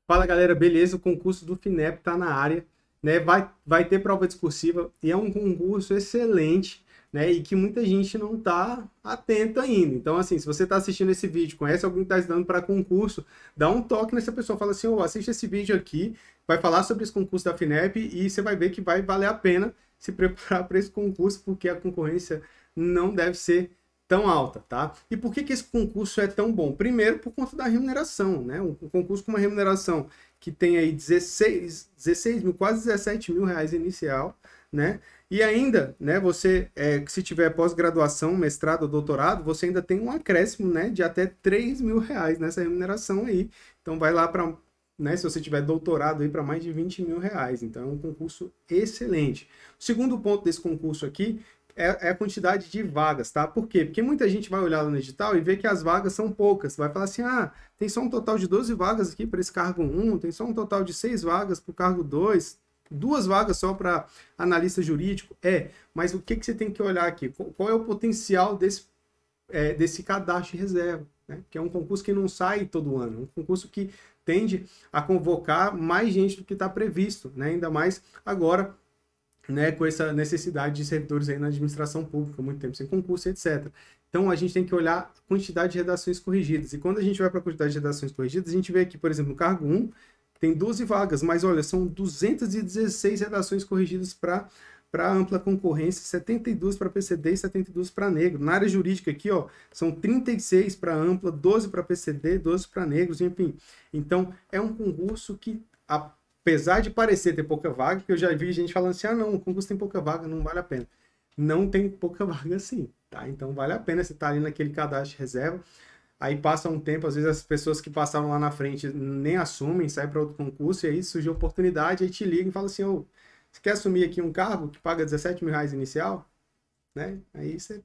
Fala galera, beleza? O concurso do FINEP está na área, né? Vai ter prova discursiva e é um concurso excelente, né? E que muita gente não está atento ainda. Então, assim, se você está assistindo esse vídeo, conhece alguém que está estudando para concurso, dá um toque nessa pessoa, fala assim: assiste esse vídeo aqui, vai falar sobre esse concurso da FINEP e você vai ver que vai valer a pena se preparar para esse concurso, porque a concorrência não deve ser tão alta, tá? E por que esse concurso é tão bom? Primeiro, por conta da remuneração, né? Um concurso com uma remuneração que tem aí 16 mil, quase 17 mil reais inicial, né? E ainda, né, você, se tiver pós-graduação, mestrado ou doutorado, você ainda tem um acréscimo, né, de até 3 mil reais nessa remuneração aí. Então vai lá para, né, se você tiver doutorado aí para mais de 20 mil reais. Então é um concurso excelente. O segundo ponto desse concurso aqui é a quantidade de vagas, tá? Por quê? Porque muita gente vai olhar no edital e ver que as vagas são poucas. Vai falar assim, tem só um total de 12 vagas aqui para esse cargo 1, tem só um total de 6 vagas para o cargo 2, 2 vagas só para analista jurídico. Mas o que você tem que olhar aqui? Qual é o potencial desse cadastro de reserva? Né? Que é um concurso que não sai todo ano, um concurso que tende a convocar mais gente do que está previsto, né? Ainda mais agora, né, com essa necessidade de servidores aí na administração pública, muito tempo sem concurso, etc. Então, a gente tem que olhar a quantidade de redações corrigidas. E quando a gente vai para a quantidade de redações corrigidas, a gente vê aqui, por exemplo, no cargo 1, tem 12 vagas, mas olha, são 216 redações corrigidas para ampla concorrência, 72 para PCD e 72 para negro. Na área jurídica aqui, ó, são 36 para ampla, 12 para PCD, 12 para negros, enfim. Então, é um concurso que apesar de parecer ter pouca vaga, porque eu já vi gente falando assim, não, o concurso tem pouca vaga, não vale a pena. Não tem pouca vaga sim, tá? Então vale a pena você estar ali naquele cadastro de reserva, aí passa um tempo, às vezes as pessoas que passaram lá na frente nem assumem, saem para outro concurso, e aí surge a oportunidade, aí te ligam e falam assim, você quer assumir aqui um cargo que paga 17 mil reais inicial? Né? Aí você,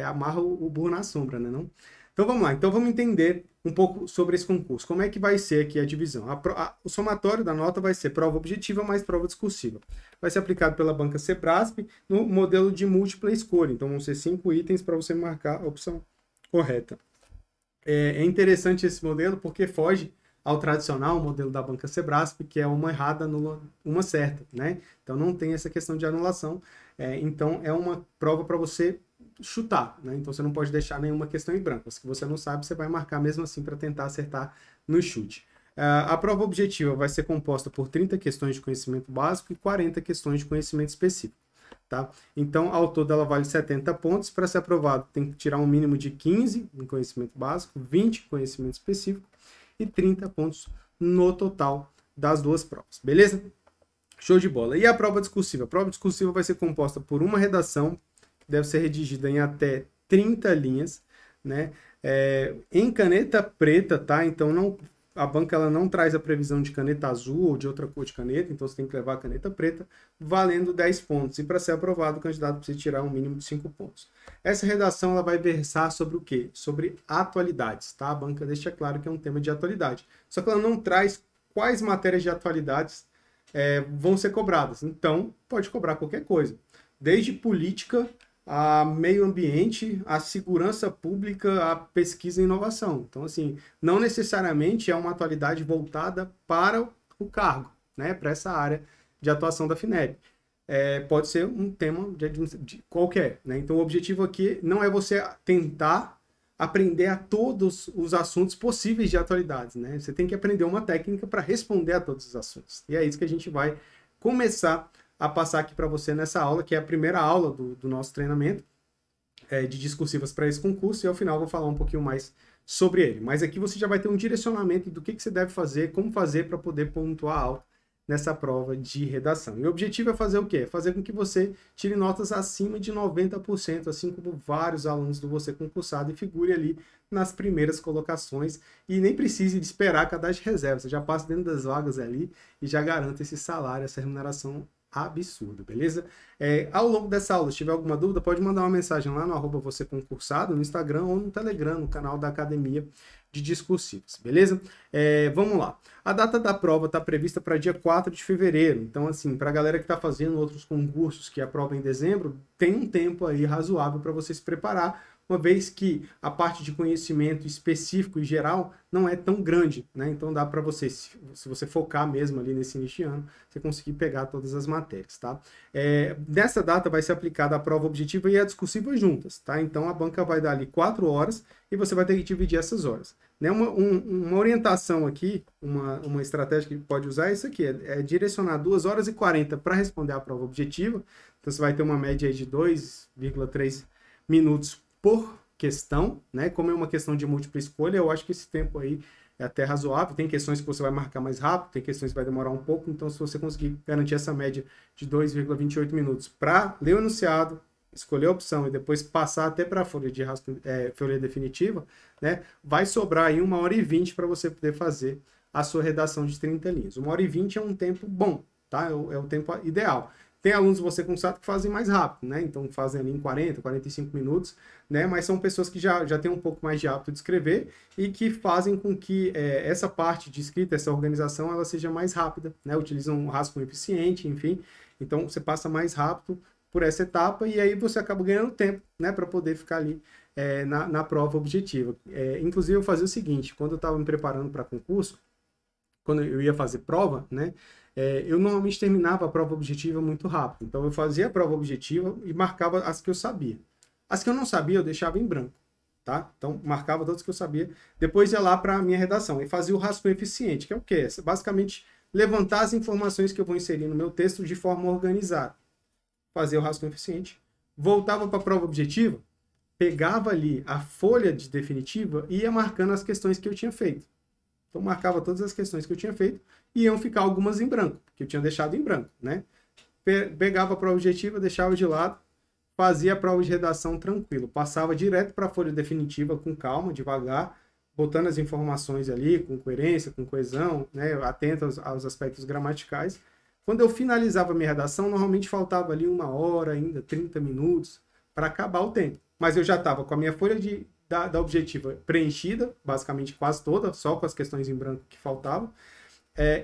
amarra o burro na sombra, né? Não? Então vamos lá, então vamos entender um pouco sobre esse concurso. Como é que vai ser aqui a divisão? O somatório da nota vai ser prova objetiva mais prova discursiva. Vai ser aplicado pela banca Sebrasp no modelo de múltipla escolha. Então vão ser 5 itens para você marcar a opção correta. É interessante esse modelo porque foge ao tradicional modelo da banca Sebrasp, que é uma errada, uma certa, né? Então não tem essa questão de anulação. Então é uma prova para você chutar, né? Então você não pode deixar nenhuma questão em branco. Se você não sabe, você vai marcar mesmo assim para tentar acertar no chute. A prova objetiva vai ser composta por 30 questões de conhecimento básico e 40 questões de conhecimento específico. Tá? Então, ao todo, ela vale 70 pontos. Para ser aprovado, tem que tirar um mínimo de 15 em conhecimento básico, 20 em conhecimento específico e 30 pontos no total das duas provas. Beleza? Show de bola. E a prova discursiva? A prova discursiva vai ser composta por uma redação, que deve ser redigida em até 30 linhas, né? Em caneta preta, tá? Então, a banca ela não traz a previsão de caneta azul ou de outra cor de caneta, então você tem que levar a caneta preta, valendo 10 pontos. E para ser aprovado, o candidato precisa tirar um mínimo de 5 pontos. Essa redação ela vai versar sobre o quê? Sobre atualidades, tá? A banca deixa claro que é um tema de atualidade. Só que ela não traz quais matérias de atualidades vão ser cobradas. Então, pode cobrar qualquer coisa. Desde política, a meio ambiente, a segurança pública, a pesquisa e inovação. Então, assim, não necessariamente é uma atualidade voltada para o cargo, né? Para essa área de atuação da FINEP. Pode ser um tema de qualquer, né? Então, o objetivo aqui não é você tentar aprender a todos os assuntos possíveis de atualidades, né? Você tem que aprender uma técnica para responder a todos os assuntos. E é isso que a gente vai começar a passar aqui para você nessa aula, que é a primeira aula do nosso treinamento de discursivas para esse concurso, e ao final eu vou falar um pouquinho mais sobre ele. Mas aqui você já vai ter um direcionamento do que você deve fazer, como fazer para poder pontuar alto nessa prova de redação. E o objetivo é fazer o quê? Fazer com que você tire notas acima de 90%, assim como vários alunos do Você Concursado, e figure ali nas primeiras colocações, e nem precise de esperar cadastro de reserva, você já passa dentro das vagas ali e já garante esse salário, essa remuneração absurdo, beleza? Ao longo dessa aula, se tiver alguma dúvida, pode mandar uma mensagem lá no @você concursado, no Instagram ou no Telegram, no canal da Academia de Discursivos, beleza? Vamos lá. A data da prova está prevista para dia 4 de fevereiro, então assim, para a galera que está fazendo outros concursos que aprova em dezembro, tem um tempo aí razoável para você se preparar, uma vez que a parte de conhecimento específico e geral não é tão grande, né? Então dá para você, se você focar mesmo ali nesse início de ano, você conseguir pegar todas as matérias, tá? Nessa data vai ser aplicada a prova objetiva e a discursiva juntas, tá? Então a banca vai dar ali 4 horas e você vai ter que dividir essas horas. Né? Uma orientação aqui, uma estratégia que pode usar é isso aqui, é direcionar 2 horas e 40 para responder a prova objetiva. Então você vai ter uma média aí de 2,3 minutos por questão, né? Como é uma questão de múltipla escolha, eu acho que esse tempo aí é até razoável. Tem questões que você vai marcar mais rápido, tem questões que vai demorar um pouco, então se você conseguir garantir essa média de 2,28 minutos para ler o enunciado, escolher a opção e depois passar até para a folha folha definitiva, né? Vai sobrar aí 1h20 para você poder fazer a sua redação de 30 linhas. 1h20 é um tempo bom, tá? É o tempo ideal. Tem alunos, você constata, que fazem mais rápido, né? Então fazem ali em 40, 45 minutos, né? Mas são pessoas que já têm um pouco mais de hábito de escrever e que fazem com que essa parte de escrita, essa organização, ela seja mais rápida, né? Utilizam um rascunho eficiente, enfim. Então você passa mais rápido por essa etapa e aí você acaba ganhando tempo, né? Para poder ficar ali na prova objetiva. Inclusive eu fazia o seguinte, quando eu estava me preparando para concurso, quando eu ia fazer prova, né? Eu normalmente terminava a prova objetiva muito rápido. Então, eu fazia a prova objetiva e marcava as que eu sabia. As que eu não sabia, eu deixava em branco, tá? Então, marcava todas que eu sabia. Depois ia lá para a minha redação e fazia o rascunho eficiente, que é o quê? Basicamente, levantar as informações que eu vou inserir no meu texto de forma organizada. Fazia o rascunho eficiente. Voltava para a prova objetiva, pegava ali a folha de definitiva e ia marcando as questões que eu tinha feito. Então, marcava todas as questões que eu tinha feito e iam ficar algumas em branco, que eu tinha deixado em branco, né? Pegava a prova objetiva, deixava de lado, fazia a prova de redação tranquilo, passava direto para a folha definitiva com calma, devagar, botando as informações ali com coerência, com coesão, né? Atento aos aspectos gramaticais. Quando eu finalizava a minha redação, normalmente faltava ali 1 hora ainda, 30 minutos, para acabar o tempo. Mas eu já estava com a minha folha da objetiva preenchida, basicamente quase toda, só com as questões em branco que faltavam,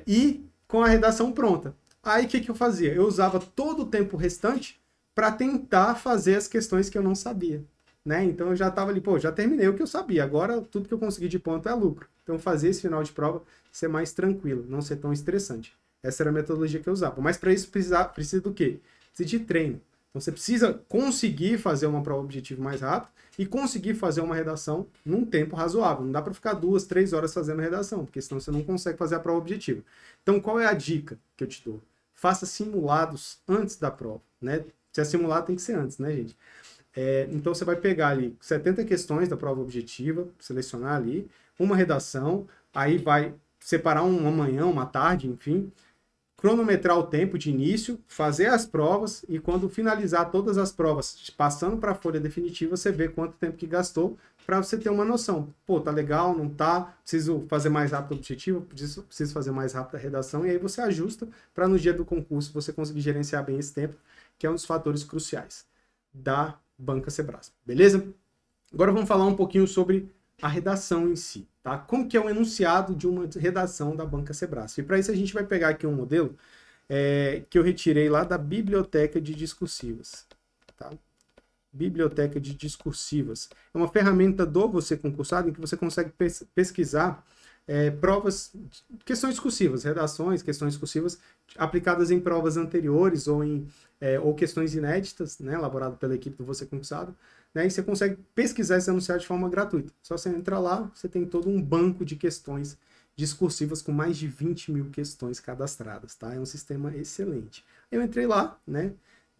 e com a redação pronta. Aí o que eu fazia? Eu usava todo o tempo restante para tentar fazer as questões que eu não sabia, né? Então eu já estava ali, já terminei o que eu sabia, agora tudo que eu consegui de ponto é lucro. Então fazer esse final de prova ser mais tranquilo, não ser tão estressante. Essa era a metodologia que eu usava. Mas para isso precisa do quê? Precisa de treino. Então você precisa conseguir fazer uma prova objetiva mais rápido e conseguir fazer uma redação num tempo razoável. Não dá para ficar 2, 3 horas fazendo a redação, porque senão você não consegue fazer a prova objetiva. Então qual é a dica que eu te dou? Faça simulados antes da prova, né? Se é simulado tem que ser antes, né, gente? Então você vai pegar ali 70 questões da prova objetiva, selecionar ali, uma redação, aí vai separar uma manhã, uma tarde, enfim, cronometrar o tempo de início, fazer as provas e quando finalizar todas as provas, passando para a folha definitiva, você vê quanto tempo que gastou para você ter uma noção. Pô, tá legal, não tá? Preciso fazer mais rápido o objetivo, preciso fazer mais rápido a redação e aí você ajusta para no dia do concurso você conseguir gerenciar bem esse tempo, que é um dos fatores cruciais da Banca Sebrasp. Beleza? Agora vamos falar um pouquinho sobre a redação em si, tá? Como que é o enunciado de uma redação da Banca Sebrasp? E para isso a gente vai pegar aqui um modelo que eu retirei lá da Biblioteca de Discursivas, tá? Biblioteca de Discursivas. É uma ferramenta do Você Concursado em que você consegue pesquisar provas, questões discursivas, redações, questões discursivas aplicadas em provas anteriores ou questões inéditas, né, elaborado pela equipe do Você Concursado, né, e você consegue pesquisar esse enunciado de forma gratuita. Só você entra lá, você tem todo um banco de questões discursivas com mais de 20 mil questões cadastradas, tá? É um sistema excelente. Eu entrei lá, né,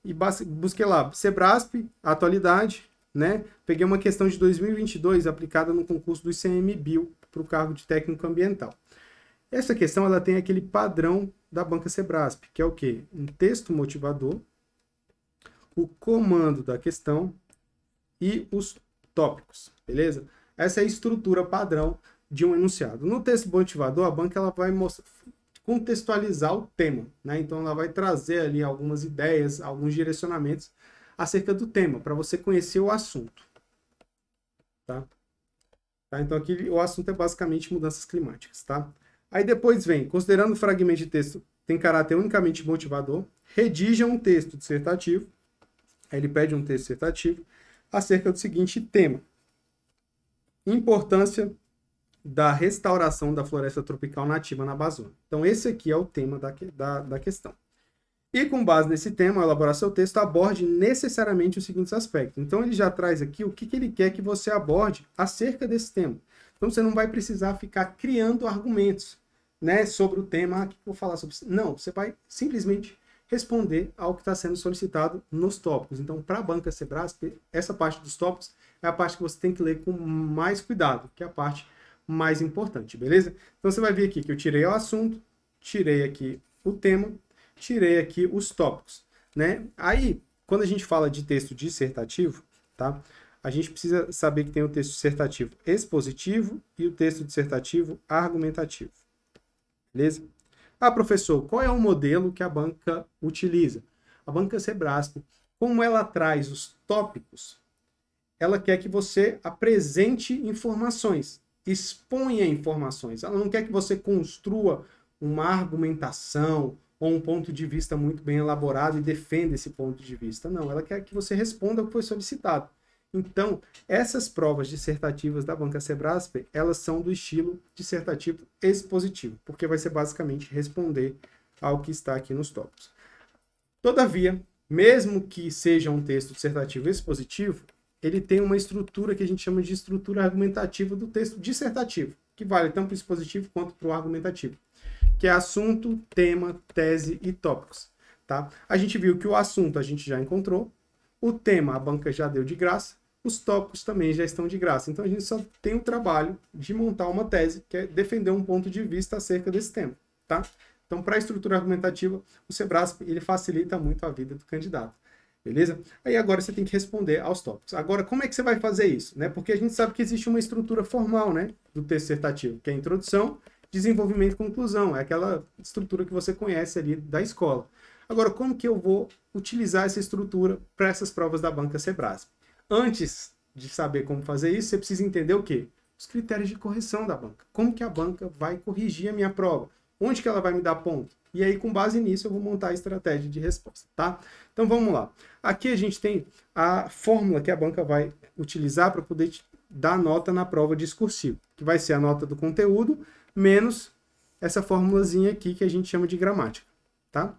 e busquei lá, Sebrasp, atualidade, né, peguei uma questão de 2022 aplicada no concurso do ICMBio para o cargo de técnico ambiental. Essa questão ela tem aquele padrão da Banca Sebrasp, que é o quê? Um texto motivador, o comando da questão e os tópicos, beleza? Essa é a estrutura padrão de um enunciado. No texto motivador, a banca ela vai contextualizar o tema, né? Então ela vai trazer ali algumas ideias, alguns direcionamentos acerca do tema, para você conhecer o assunto, tá? Então aqui o assunto é basicamente mudanças climáticas, tá? Aí depois vem, considerando o fragmento de texto tem caráter unicamente motivador, redija um texto dissertativo, aí ele pede um texto dissertativo, acerca do seguinte tema: importância da restauração da floresta tropical nativa na Amazônia. Então, esse aqui é o tema da questão. E com base nesse tema, ao elaborar seu texto, aborde necessariamente os seguintes aspectos. Então, ele já traz aqui o que ele quer que você aborde acerca desse tema. Então, você não vai precisar ficar criando argumentos, né, sobre o tema, que eu vou falar sobre isso. Não, você vai simplesmente responder ao que está sendo solicitado nos tópicos. Então, para a banca Sebrasp, essa parte dos tópicos é a parte que você tem que ler com mais cuidado, que é a parte mais importante, beleza? Então, você vai ver aqui que eu tirei o assunto, tirei aqui o tema, tirei aqui os tópicos, né? Aí, quando a gente fala de texto dissertativo, tá? A gente precisa saber que tem o texto dissertativo expositivo e o texto dissertativo argumentativo, beleza? Ah, professor, qual é o modelo que a banca utiliza? A banca Sebrasp, como ela traz os tópicos, ela quer que você apresente informações, exponha informações. Ela não quer que você construa uma argumentação ou um ponto de vista muito bem elaborado e defenda esse ponto de vista. Não, ela quer que você responda o que foi solicitado. Então, essas provas dissertativas da banca Sebrasp, elas são do estilo dissertativo expositivo, porque vai ser basicamente responder ao que está aqui nos tópicos. Todavia, mesmo que seja um texto dissertativo expositivo, ele tem uma estrutura que a gente chama de estrutura argumentativa do texto dissertativo, que vale tanto para o expositivo quanto para o argumentativo, que é assunto, tema, tese e tópicos. Tá? A gente viu que o assunto a gente já encontrou, o tema a banca já deu de graça, os tópicos também já estão de graça. Então a gente só tem o trabalho de montar uma tese, que é defender um ponto de vista acerca desse tema. Tá? Então, para a estrutura argumentativa, o Sebrasp ele facilita muito a vida do candidato. Beleza? Aí agora você tem que responder aos tópicos. Agora, como é que você vai fazer isso? Né? Porque a gente sabe que existe uma estrutura formal, né, do texto dissertativo, que é a introdução, desenvolvimento e conclusão. É aquela estrutura que você conhece ali da escola. Agora, como que eu vou utilizar essa estrutura para essas provas da banca Sebrasp? Antes de saber como fazer isso, você precisa entender o quê? Os critérios de correção da banca. Como que a banca vai corrigir a minha prova? Onde que ela vai me dar ponto? E aí, com base nisso, eu vou montar a estratégia de resposta, tá? Então, vamos lá. Aqui a gente tem a fórmula que a banca vai utilizar para poder dar nota na prova discursiva, que vai ser a nota do conteúdo menos essa formulazinha aqui que a gente chama de gramática, tá?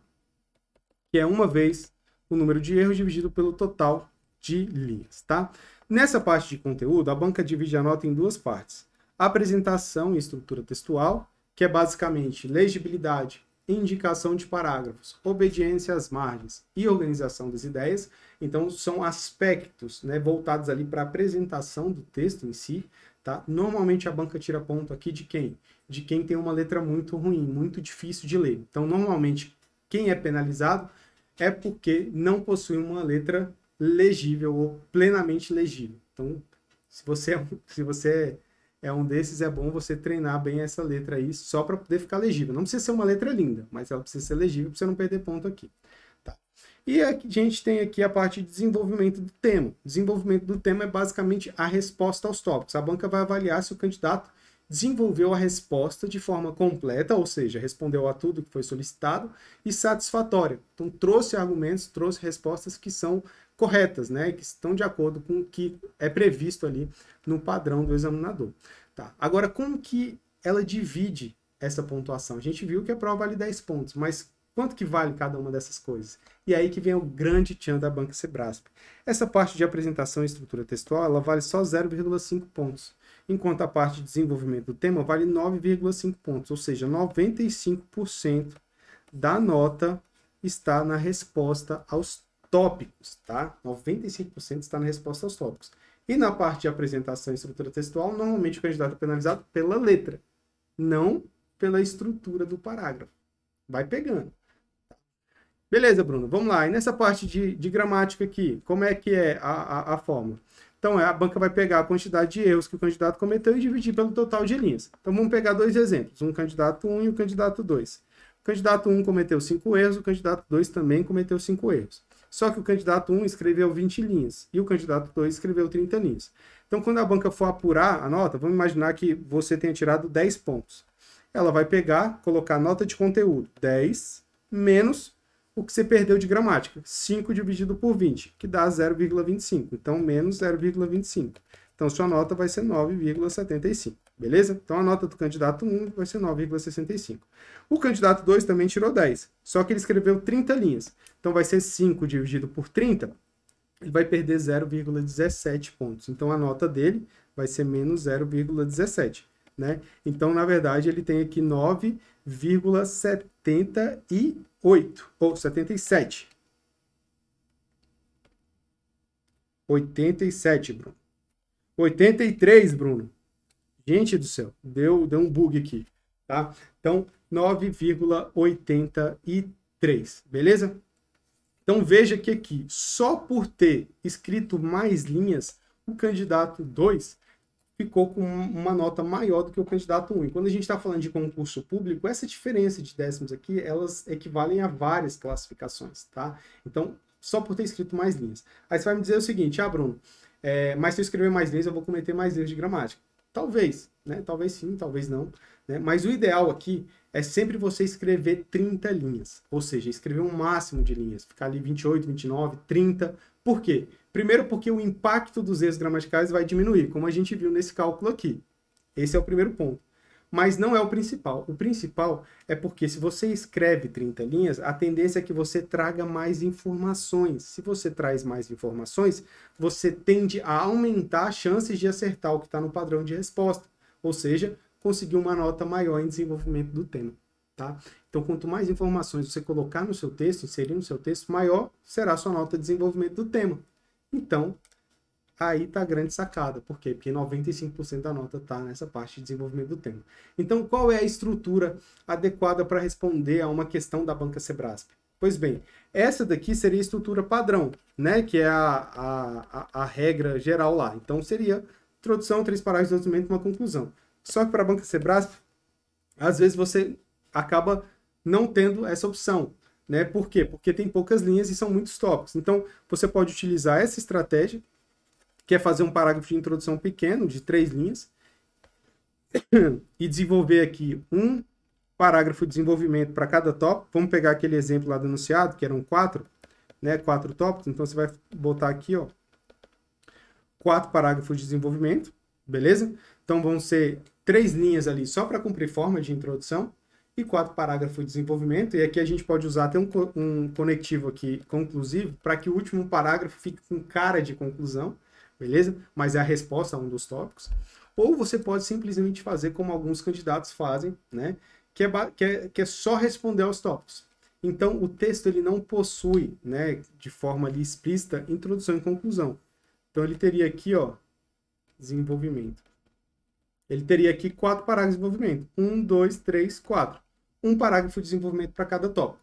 Que é uma vez o número de erros dividido pelo total de linhas, tá? Nessa parte de conteúdo, a banca divide a nota em duas partes. Apresentação e estrutura textual, que é basicamente legibilidade, indicação de parágrafos, obediência às margens e organização das ideias. Então, são aspectos, né, voltados ali para a apresentação do texto em si. Tá? Normalmente, a banca tira ponto aqui de quem? De quem tem uma letra muito ruim, muito difícil de ler. Então, normalmente, quem é penalizado é porque não possui uma letra legível ou plenamente legível. Então, se você é um desses, é bom você treinar bem essa letra aí, só para poder ficar legível. Não precisa ser uma letra linda, mas ela precisa ser legível para você não perder ponto aqui. Tá? E a gente tem aqui a parte de desenvolvimento do tema. Desenvolvimento do tema é basicamente a resposta aos tópicos. A banca vai avaliar se o candidato desenvolveu a resposta de forma completa, ou seja, respondeu a tudo que foi solicitado, e satisfatória. Então, trouxe argumentos, trouxe respostas que são corretas, né, que estão de acordo com o que é previsto ali no padrão do examinador. Tá? Agora, como que ela divide essa pontuação? A gente viu que a prova vale 10 pontos, mas quanto que vale cada uma dessas coisas? E aí que vem o grande tchan da banca Sebrasp. Essa parte de apresentação e estrutura textual, ela vale só 0,5 pontos, enquanto a parte de desenvolvimento do tema vale 9,5 pontos, ou seja, 95% da nota está na resposta aos tópicos, tá? 95% está na resposta aos tópicos. E na parte de apresentação e estrutura textual, normalmente o candidato é penalizado pela letra, não pela estrutura do parágrafo. Vai pegando. Beleza, Bruno, vamos lá. E nessa parte de gramática aqui, como é que é a fórmula? Então, a banca vai pegar a quantidade de erros que o candidato cometeu e dividir pelo total de linhas. Então, vamos pegar dois exemplos, um candidato 1 e o candidato 2. O candidato 1 cometeu 5 erros, o candidato 2 também cometeu 5 erros. Só que o candidato 1 escreveu 20 linhas e o candidato 2 escreveu 30 linhas. Então, quando a banca for apurar a nota, vamos imaginar que você tenha tirado 10 pontos. Ela vai pegar, colocar a nota de conteúdo 10 menos o que você perdeu de gramática. 5 dividido por 20, que dá 0,25. Então, menos 0,25. Então, sua nota vai ser 9,75. Beleza? Então, a nota do candidato 1 vai ser 9,65. O candidato 2 também tirou 10. Só que ele escreveu 30 linhas. Então, vai ser 5 dividido por 30. Ele vai perder 0,17 pontos. Então, a nota dele vai ser menos 0,17. Né? Então, na verdade, ele tem aqui 9,78 ou 77. 87, Bruno. 83, Bruno. Gente do céu, deu um bug aqui, tá? Então, 9,83, beleza? Então, veja que aqui, só por ter escrito mais linhas, o candidato 2 ficou com uma nota maior do que o candidato 1. E quando a gente está falando de concurso público, essa diferença de décimos aqui, elas equivalem a várias classificações, tá? Então, só por ter escrito mais linhas. Aí você vai me dizer o seguinte, Bruno, mas se eu escrever mais linhas, eu vou cometer mais erros de gramática. Talvez, né? Talvez sim, talvez não. Né? Mas o ideal aqui é sempre você escrever 30 linhas. Ou seja, escrever um máximo de linhas. Ficar ali 28, 29, 30. Por quê? Primeiro porque o impacto dos erros gramaticais vai diminuir, como a gente viu nesse cálculo aqui. Esse é o primeiro ponto. Mas não é o principal. O principal é porque se você escreve 30 linhas, a tendência é que você traga mais informações. Se você traz mais informações, você tende a aumentar as chances de acertar o que está no padrão de resposta. Ou seja, conseguir uma nota maior em desenvolvimento do tema. Tá? Então, quanto mais informações você colocar no seu texto, inserir no seu texto, maior será a sua nota de desenvolvimento do tema. Então, aí está a grande sacada. Por quê? Porque 95% da nota está nessa parte de desenvolvimento do tema. Então, qual é a estrutura adequada para responder a uma questão da banca Sebrasp? Pois bem, essa daqui seria a estrutura padrão, né? Que é a regra geral lá. Então, seria introdução, 3 parágrafos de desenvolvimento, uma conclusão. Só que para a banca Sebrasp, às vezes você acaba não tendo essa opção. Né? Por quê? Porque tem poucas linhas e são muitos tópicos. Então, você pode utilizar essa estratégia, que é fazer um parágrafo de introdução pequeno, de 3 linhas, e desenvolver aqui um parágrafo de desenvolvimento para cada tópico. Vamos pegar aquele exemplo lá do enunciado, que eram 4, né? 4 tópicos. Então, você vai botar aqui, ó, 4 parágrafos de desenvolvimento, beleza? Então, vão ser 3 linhas ali só para cumprir forma de introdução, e 4 parágrafos de desenvolvimento, e aqui a gente pode usar até um conectivo aqui conclusivo, para que o último parágrafo fique com cara de conclusão, beleza? Mas é a resposta a um dos tópicos. Ou você pode simplesmente fazer como alguns candidatos fazem, né? Que é só responder aos tópicos. Então, o texto ele não possui, né, de forma ali explícita, introdução e conclusão. Então, ele teria aqui, ó, desenvolvimento. Ele teria aqui 4 parágrafos de desenvolvimento. 1, 2, 3, 4. Um parágrafo de desenvolvimento para cada tópico.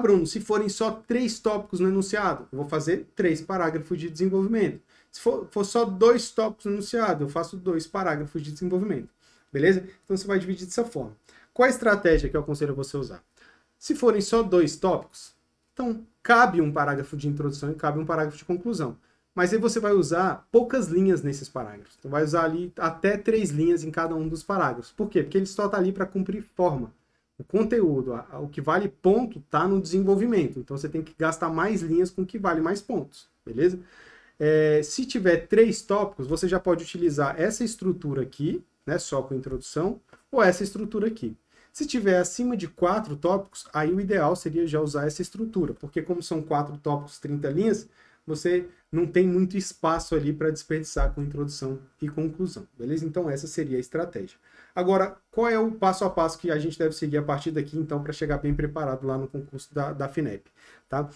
Bruno, se forem só 3 tópicos no enunciado, eu vou fazer 3 parágrafos de desenvolvimento. Se for só 2 tópicos no enunciado, eu faço 2 parágrafos de desenvolvimento. Beleza? Então você vai dividir dessa forma. Qual a estratégia que eu aconselho você a usar? Se forem só 2 tópicos, então cabe um parágrafo de introdução e cabe um parágrafo de conclusão. Mas aí você vai usar poucas linhas nesses parágrafos. Então vai usar ali até 3 linhas em cada um dos parágrafos. Por quê? Porque ele só está ali para cumprir forma. O conteúdo, o que vale ponto, está no desenvolvimento. Então, você tem que gastar mais linhas com o que vale mais pontos, beleza? Se tiver 3 tópicos, você já pode utilizar essa estrutura aqui, né, só com introdução, ou essa estrutura aqui. Se tiver acima de 4 tópicos, aí o ideal seria já usar essa estrutura, porque como são 4 tópicos, 30 linhas, você não tem muito espaço ali para desperdiçar com introdução e conclusão, beleza? Então, essa seria a estratégia. Agora, qual é o passo a passo que a gente deve seguir a partir daqui, então, para chegar bem preparado lá no concurso da FINEP, tá?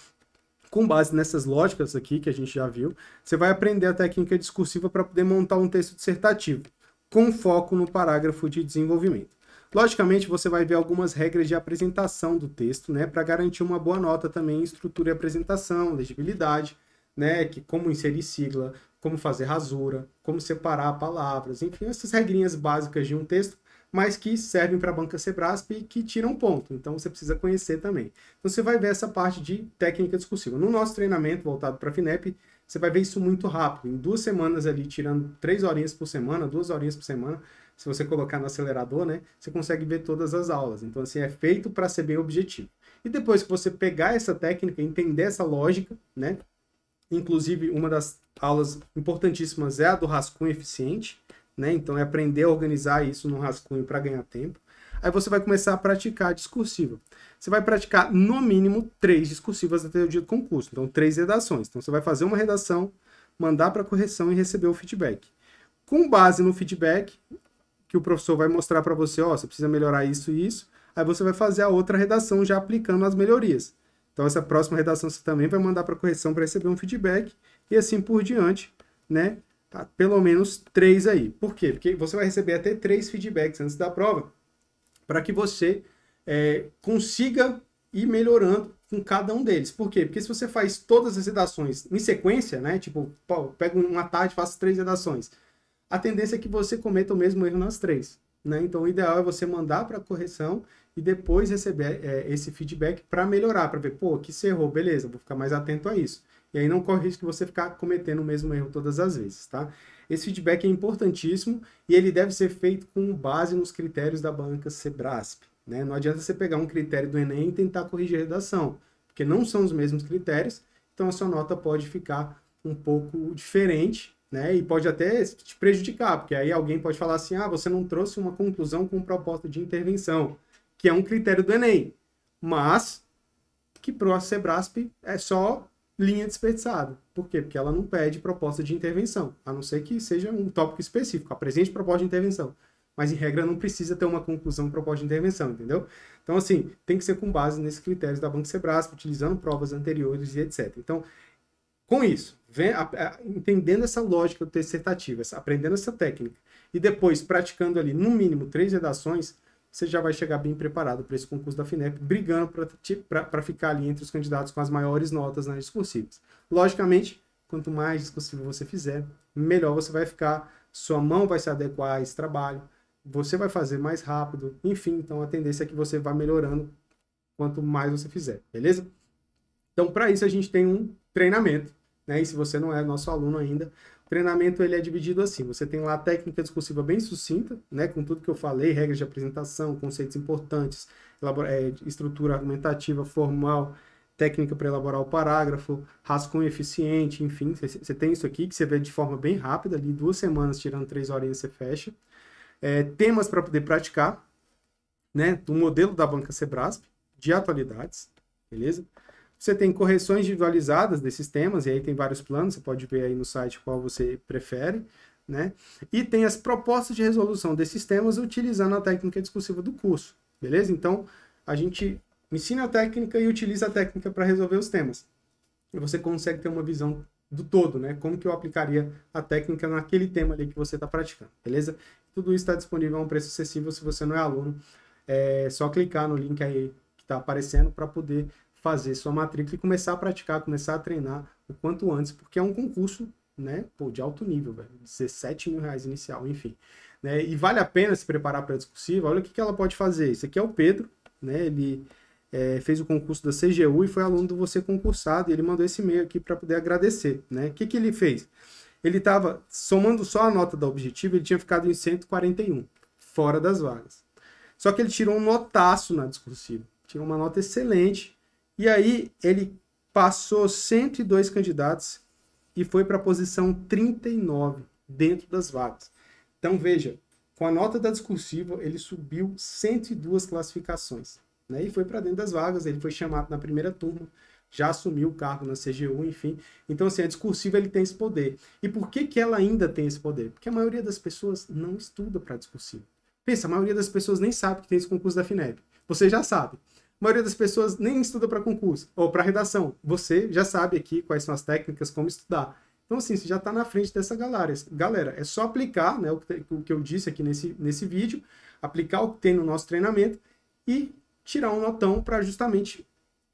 Com base nessas lógicas aqui que a gente já viu, você vai aprender a técnica discursiva para poder montar um texto dissertativo, com foco no parágrafo de desenvolvimento. Logicamente, você vai ver algumas regras de apresentação do texto, né, para garantir uma boa nota também em estrutura e apresentação, legibilidade, né, como inserir sigla, como fazer rasura, como separar palavras, enfim, essas regrinhas básicas de um texto, mas que servem para a banca Sebrasp e que tiram ponto. Então, você precisa conhecer também. Então, você vai ver essa parte de técnica discursiva. No nosso treinamento voltado para a FINEP, você vai ver isso muito rápido. Em 2 semanas ali, tirando 3 horinhas por semana, 2 horinhas por semana, se você colocar no acelerador, né, você consegue ver todas as aulas. Então, assim, é feito para ser bem objetivo. E depois que você pegar essa técnica, entender essa lógica, né? Inclusive, uma das aulas importantíssimas é a do rascunho eficiente, né? Então, é aprender a organizar isso no rascunho para ganhar tempo. Aí você vai começar a praticar a discursiva. Você vai praticar, no mínimo, 3 discursivas até o dia do concurso. Então, 3 redações. Então, você vai fazer uma redação, mandar para correção e receber o feedback. Com base no feedback, que o professor vai mostrar para você, ó, você precisa melhorar isso e isso, aí você vai fazer a outra redação já aplicando as melhorias. Então, essa próxima redação você também vai mandar para correção para receber um feedback e assim por diante, né? Pelo menos 3 aí. Por quê? Porque você vai receber até 3 feedbacks antes da prova, para que você consiga ir melhorando com cada um deles. Por quê? Porque se você faz todas as redações em sequência, né? Tipo, pego uma tarde e faço 3 redações. A tendência é que você cometa o mesmo erro nas 3. Né? Então, o ideal é você mandar para a correção e depois receber esse feedback para melhorar, para ver, pô, aqui você errou, beleza, vou ficar mais atento a isso. E aí não corre risco de você ficar cometendo o mesmo erro todas as vezes, tá? Esse feedback é importantíssimo e ele deve ser feito com base nos critérios da banca Sebrasp, né? Não adianta você pegar um critério do Enem e tentar corrigir a redação, porque não são os mesmos critérios, então a sua nota pode ficar um pouco diferente, né? E pode até te prejudicar, porque aí alguém pode falar assim, você não trouxe uma conclusão com proposta de intervenção, que é um critério do Enem, mas que para o Sebrasp é só linha desperdiçada. Por quê? Porque ela não pede proposta de intervenção, a não ser que seja um tópico específico, apresente proposta de intervenção. Mas, em regra, não precisa ter uma conclusão de proposta de intervenção, entendeu? Então, assim, tem que ser com base nesses critérios da Banca Sebrasp, utilizando provas anteriores e etc. Então, com isso, entendendo essa lógica do texto dissertativo, aprendendo essa técnica, e depois praticando ali, no mínimo, 3 redações, você já vai chegar bem preparado para esse concurso da FINEP, brigando para ficar ali entre os candidatos com as maiores notas nas discursivas. Logicamente, quanto mais discursivo você fizer, melhor você vai ficar, sua mão vai se adequar a esse trabalho, você vai fazer mais rápido, enfim, então a tendência é que você vá melhorando quanto mais você fizer, beleza? Então, para isso, a gente tem um treinamento, né? E se você não é nosso aluno ainda, o treinamento ele é dividido assim, você tem lá a técnica discursiva bem sucinta, né? Com tudo que eu falei, regras de apresentação, conceitos importantes, estrutura argumentativa formal, técnica para elaborar o parágrafo, rascunho eficiente, enfim, você tem isso aqui que você vê de forma bem rápida, ali 2 semanas, tirando 3 horinhas você fecha. Temas para poder praticar, né? Do modelo da Banca Sebrasp, de atualidades, beleza? Você tem correções individualizadas desses temas, e aí tem vários planos, você pode ver aí no site qual você prefere, né? E tem as propostas de resolução desses temas utilizando a técnica discursiva do curso, beleza? Então, a gente ensina a técnica e utiliza a técnica para resolver os temas. E você consegue ter uma visão do todo, né? Como que eu aplicaria a técnica naquele tema ali que você está praticando, beleza? Tudo isso está disponível a um preço acessível se você não é aluno. É só clicar no link aí que está aparecendo para poder fazer sua matrícula e começar a praticar, começar a treinar o quanto antes, porque é um concurso, né, de alto nível, velho, R$17.000 inicial, enfim. Né, e vale a pena se preparar para a discursiva. Olha o que ela pode fazer. Esse aqui é o Pedro, né, ele fez o concurso da CGU e foi aluno do Você Concursado, e ele mandou esse e-mail aqui para poder agradecer. Né? O que ele fez? Ele estava, somando só a nota da Objetivo, ele tinha ficado em 141, fora das vagas. Só que ele tirou um notaço na discursiva, tirou uma nota excelente, e aí ele passou 102 candidatos e foi para a posição 39 dentro das vagas. Então veja, com a nota da discursiva ele subiu 102 classificações, né? E foi para dentro das vagas, ele foi chamado na primeira turma, já assumiu o cargo na CGU, enfim. Então assim, a discursiva ele tem esse poder. E por que ela ainda tem esse poder? Porque a maioria das pessoas não estuda para discursiva. Pensa, a maioria das pessoas nem sabe que tem esse concurso da FINEP. Você já sabe. A maioria das pessoas nem estuda para concurso ou para redação. Você já sabe aqui quais são as técnicas, como estudar. Então, assim, você já está na frente dessa galera. Galera, é só aplicar, né, o que eu disse aqui nesse vídeo, aplicar o que tem no nosso treinamento e tirar um notão para justamente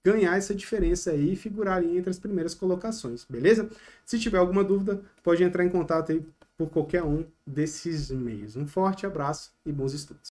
ganhar essa diferença aí e figurar ali entre as primeiras colocações, beleza? Se tiver alguma dúvida, pode entrar em contato aí por qualquer um desses meios. Um forte abraço e bons estudos.